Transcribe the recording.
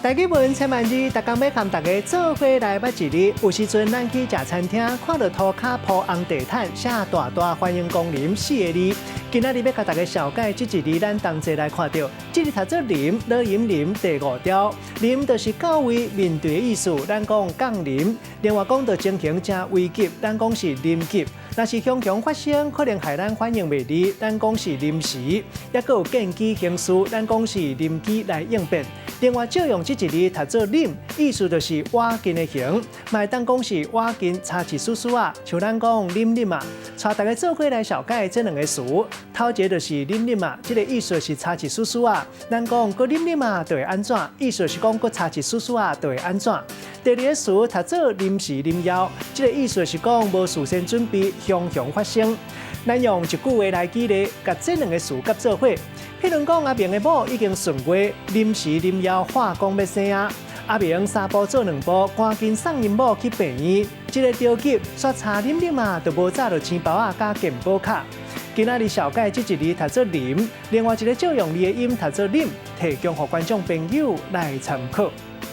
大家问千万字，大家要和大家做伙来捌一日。有时阵咱去食餐厅，看到涂骹铺红地毯，写大大欢迎光临4个字。今仔日要甲大家小解这一日，咱同齐来看到，这日读做临，老饮临第5条，临就是到位面对的意思，咱讲降临。另外讲到情形正危急，咱讲是临急。若是雄雄发生，可能害咱反应袂利，咱讲是临时；也佫有见机行事，咱讲是临机来应变。另外，借用这一日读做临，意思就是挖紧的行，卖当讲是挖紧差一丝丝啊，像咱讲临临啊，带大家做伙来小解这两个词。头一个就是临临啊，这个意思是差一丝丝啊，咱讲佫临临啊，就会安怎？意思是讲佫差一丝丝啊，就会安怎？第二个词读做临时临要，这个意思是讲无事先准备，雄雄发生。咱用一句话来举例，甲这两个词夹做伙。譬如讲，阿明的某已经顺过，临时临要化工要生啊。阿明3步做2步，赶紧送因某去病院。这个着急，煞查临临嘛，就无早就钱包啊加健保卡。今仔日小解这一日读做临，另外一个借用字的音读做临，提供给观众朋友来参考。